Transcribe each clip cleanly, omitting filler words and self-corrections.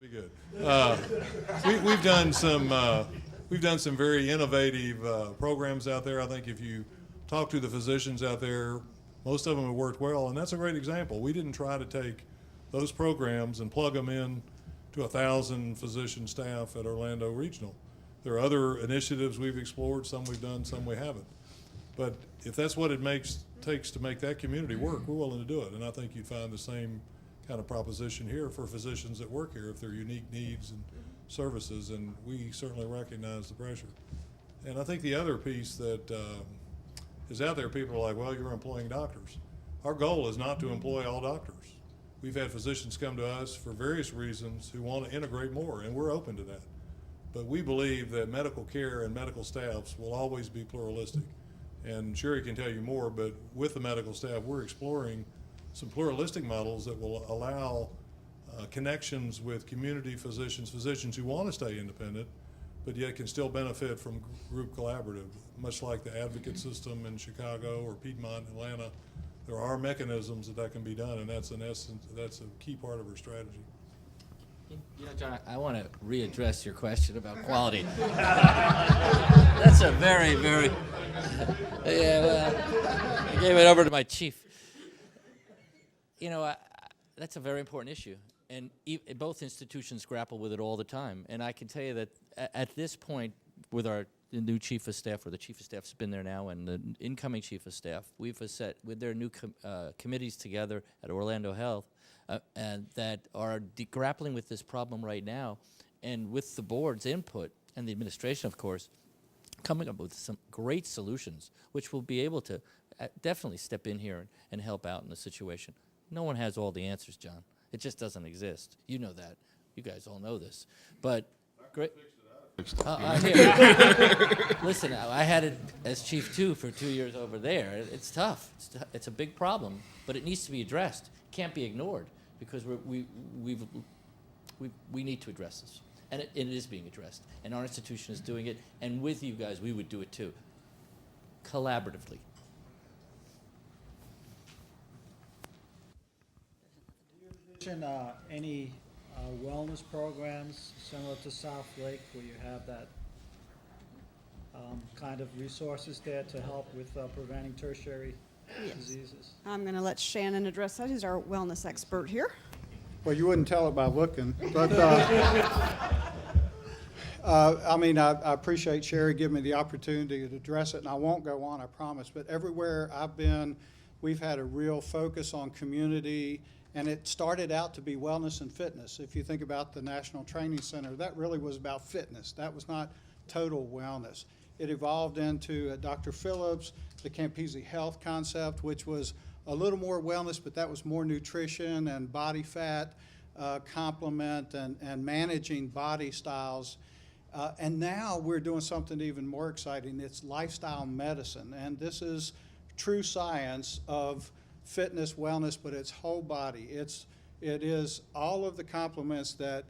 Be good. We've done some very innovative programs out there. I think if you talk to the physicians out there, most of them have worked well, and that's a great example. We didn't try to take those programs and plug them in to 1,000 physician staff at Orlando Regional. There are other initiatives we've explored, some we've done, some we haven't. But if that's what it takes to make that community work, we're willing to do it. And I think you'd find the same kind of proposition here for physicians that work here if their unique needs and services, and we certainly recognize the pressure. And I think the other piece that is out there, people are like, well, you're employing doctors. Our goal is not to employ all doctors. We've had physicians come to us for various reasons who want to integrate more, and we're open to that. But we believe that medical care and medical staffs will always be pluralistic. And Sherry can tell you more, but with the medical staff, we're exploring some pluralistic models that will allow connections with community physicians who want to stay independent, but yet can still benefit from group collaborative, much like the advocate system in Chicago or Piedmont, Atlanta. There are mechanisms that can be done, and that's a key part of our strategy. You know, John, I want to readdress your question about quality. That's a very, very, yeah, well, I gave it over to my chief. You know, that's a very important issue, and both institutions grapple with it all the time. And I can tell you that at this point, with the new chief of staff, or the chief of staff's been there now, and the incoming chief of staff, we've set with their new committees together at OrlandoHlth, and that are grappling with this problem right now, and with the board's input and the administration, of course, coming up with some great solutions, which will be able to definitely step in here and help out in the situation. No one has all the answers, John. It just doesn't exist. You know that. You guys all know this. But great. Listen, I had it as chief too for 2 years over there. It's tough. It's a big problem, but it needs to be addressed. It can't be ignored, because we need to address this, and it is being addressed. And our institution is doing it, and with you guys, we would do it too, collaboratively. Any wellness programs similar to South Lake, where you have that kind of resources there to help with preventing tertiary diseases? I'm going to let Shannon address that. He's our wellness expert here. Well, you wouldn't tell it by looking, but I mean, I appreciate Sherry giving me the opportunity to address it, and I won't go on, I promise. But everywhere I've been, we've had a real focus on community. And it started out to be wellness and fitness. If you think about the National Training Center, that really was about fitness. That was not total wellness. It evolved into Dr. Phillips, the Campese Health concept, which was a little more wellness, but that was more nutrition and body fat complement and managing body styles. And now we're doing something even more exciting. It's lifestyle medicine. And this is true science of fitness, wellness, but it's whole body. It is all of the complements that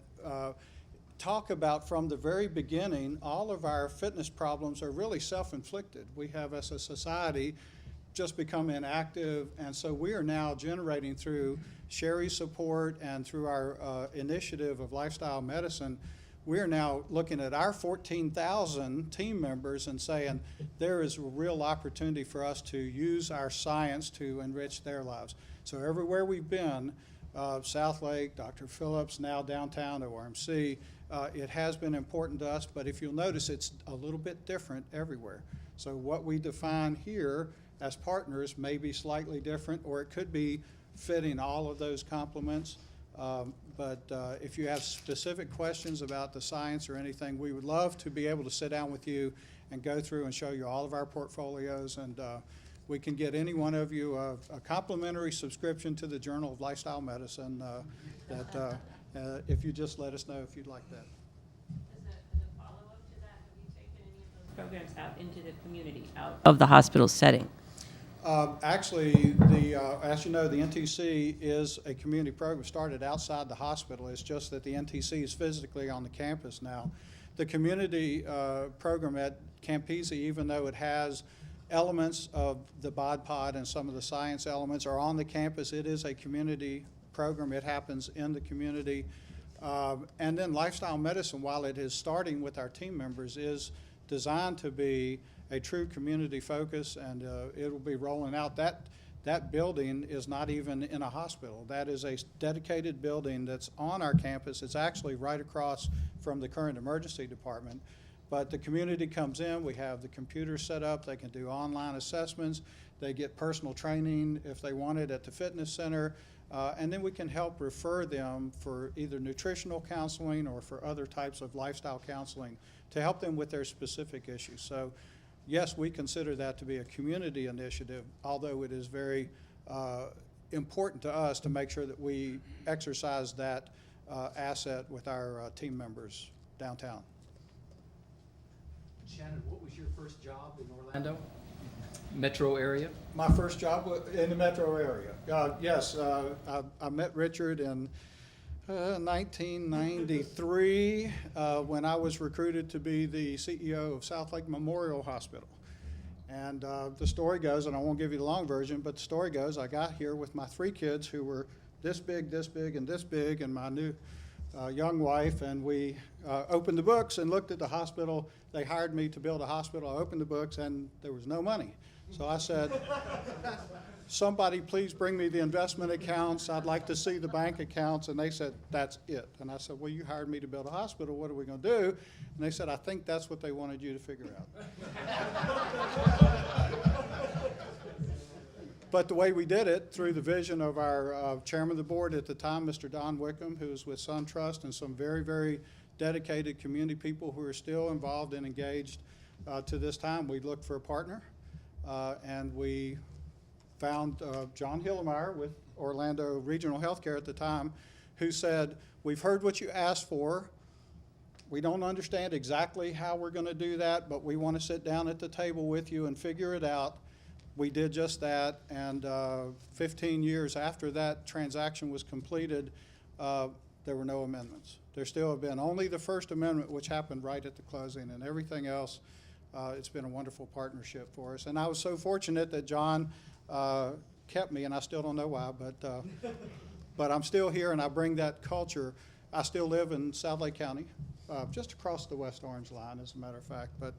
talk about from the very beginning. All of our fitness problems are really self-inflicted. We have, as a society, just become inactive, and so we are now generating, through Sherry's support and through our initiative of lifestyle medicine, we are now looking at our 14,000 team members and saying there is a real opportunity for us to use our science to enrich their lives. So everywhere we've been, South Lake, Dr. Phillips, now downtown ORMC, it has been important to us, but if you'll notice, it's a little bit different everywhere. So what we define here as partners may be slightly different, or it could be fitting all of those complements. But if you have specific questions about the science or anything, we would love to be able to sit down with you and go through and show you all of our portfolios. And we can get any one of you a complimentary subscription to the Journal of Lifestyle Medicine if you just let us know if you'd like that. As a follow-up to that, have you taken any of those programs out into the community, out of the hospital setting? Actually, as you know, the NTC is a community program started outside the hospital. It's just that the NTC is physically on the campus now. The community program at Campese, even though it has elements of the bod pod and some of the science elements are on the campus, it is a community program. It happens in the community. And then lifestyle medicine, while it is starting with our team members, is designed to be a true community focus, and it will be rolling out. That building is not even in a hospital. That is a dedicated building that's on our campus. It's actually right across from the current emergency department. But the community comes in, we have the computers set up, they can do online assessments, they get personal training if they want it at the fitness center, and then we can help refer them for either nutritional counseling or for other types of lifestyle counseling to help them with their specific issues. So yes, we consider that to be a community initiative, although it is very important to us to make sure that we exercise that asset with our team members downtown. Shannon, what was your first job in Orlando? Metro area? My first job in the metro area. Yes, I met Richard in 1993 when I was recruited to be the CEO of South Lake Memorial Hospital. And the story goes, and I won't give you the long version, but the story goes, I got here with my 3 kids who were this big, and this big, and my new young wife, and we opened the books and looked at the hospital. They hired me to build a hospital. I opened the books, and there was no money. So I said, somebody please bring me the investment accounts. I'd like to see the bank accounts. And they said, that's it. And I said, well, you hired me to build a hospital. What are we going to do? And they said, I think that's what they wanted you to figure out. But the way we did it, through the vision of our chairman of the board at the time, Mr. Don Wickham, who was with SunTrust, and some very, very dedicated community people who are still involved and engaged to this time, we looked for a partner. And we found John Hillemeyer with Orlando Regional Healthcare at the time, who said, we've heard what you asked for. We don't understand exactly how we're going to do that, but we want to sit down at the table with you and figure it out. We did just that, and 15 years after that transaction was completed, there were no amendments. There still have been only the First Amendment, which happened right at the closing, and everything else. It's been a wonderful partnership for us. And I was so fortunate that John kept me, and I still don't know why, but I'm still here, and I bring that culture. I still live in South Lake County, just across the West Orange line, as a matter of fact. But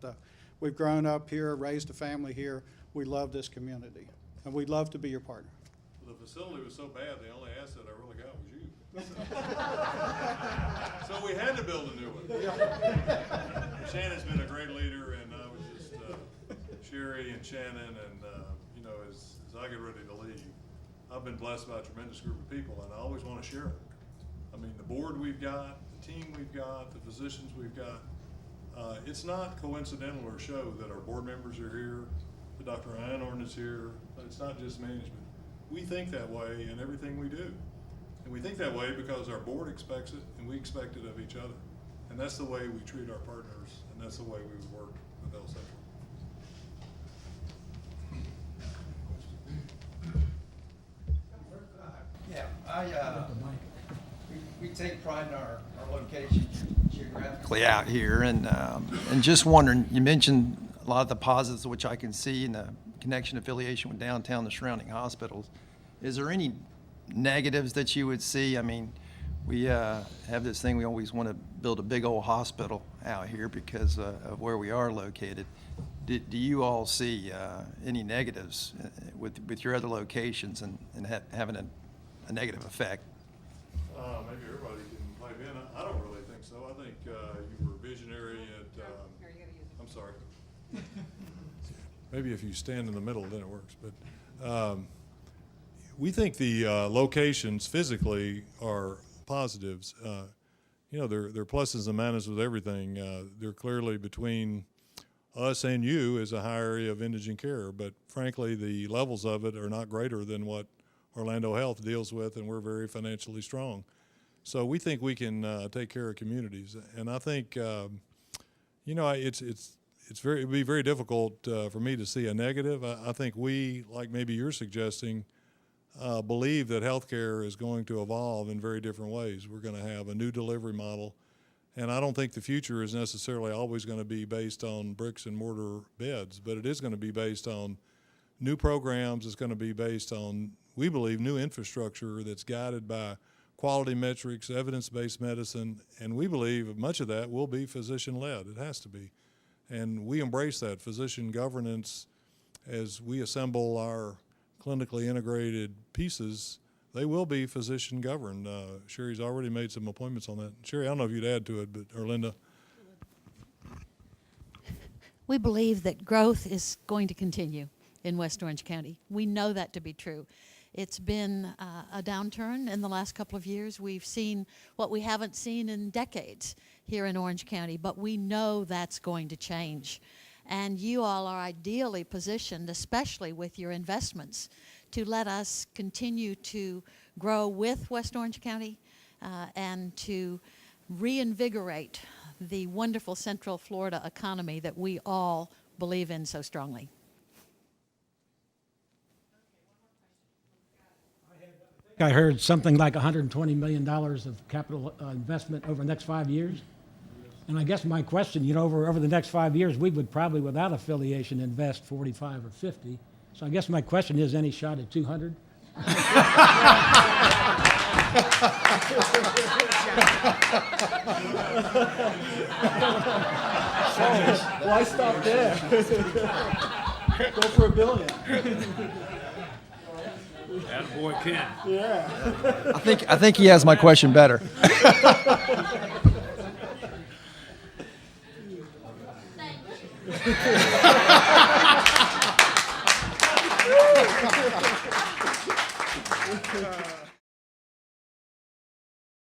we've grown up here, raised a family here. We love this community, and we'd love to be your partner. Well, the facility was so bad, the only asset I really got was you. So we had to build a new one. Shannon's been a great leader, and I was just, Sherry and Shannon, and you know, as I get ready to leave, I've been blessed by a tremendous group of people, and I always want to share it. I mean, the board we've got, the team we've got, the physicians we've got. It's not coincidental or show that our board members are here, that Dr. Einhorn is here. It's not just management. We think that way in everything we do. And we think that way because our board expects it, and we expect it of each other. And that's the way we treat our partners, and that's the way we would work with Health Central. Yeah, we take pride in our location geographically out here, and just wondering, you mentioned a lot of the positives which I can see in the connection affiliation with downtown, the surrounding hospitals. Is there any negatives that you would see? I mean, we have this thing, we always want to build a big old hospital out here because of where we are located. Do you all see any negatives with your other locations and having a negative effect? Maybe everybody can pipe in. I don't really think so. I think you were visionary at, I'm sorry. Maybe if you stand in the middle, then it works. But we think the locations physically are positives. You know, there are pluses and minuses with everything. They're clearly between us and you is a high area of indigent care, but frankly, the levels of it are not greater than what OrlandoHlth deals with, and we're very financially strong. So we think we can take care of communities, and I think you know, it'd be very difficult for me to see a negative. I think we, like maybe you're suggesting, believe that healthcare is going to evolve in very different ways. We're going to have a new delivery model, and I don't think the future is necessarily always going to be based on bricks and mortar beds, but it is going to be based on new programs. It's going to be based on, we believe, new infrastructure that's guided by quality metrics, evidence-based medicine, and we believe much of that will be physician-led. It has to be. And we embrace that physician governance as we assemble our clinically integrated pieces. They will be physician governed. Sherry's already made some appointments on that. Sherry, I don't know if you'd add to it, but or Linda. We believe that growth is going to continue in West Orange County. We know that to be true. It's been a downturn in the last couple of years. We've seen what we haven't seen in decades here in Orange County, but we know that's going to change. And you all are ideally positioned, especially with your investments, to let us continue to grow with West Orange County and to reinvigorate the wonderful Central Florida economy that we all believe in so strongly. I heard something like $120 million of capital investment over the next 5 years. And I guess my question, over the next 5 years, we would probably, without affiliation, invest 45 or 50. So I guess my question is, any shot at 200? Why stop there? Go for $1 billion. Attaboy, Ken. I think he has my question better. Thank you.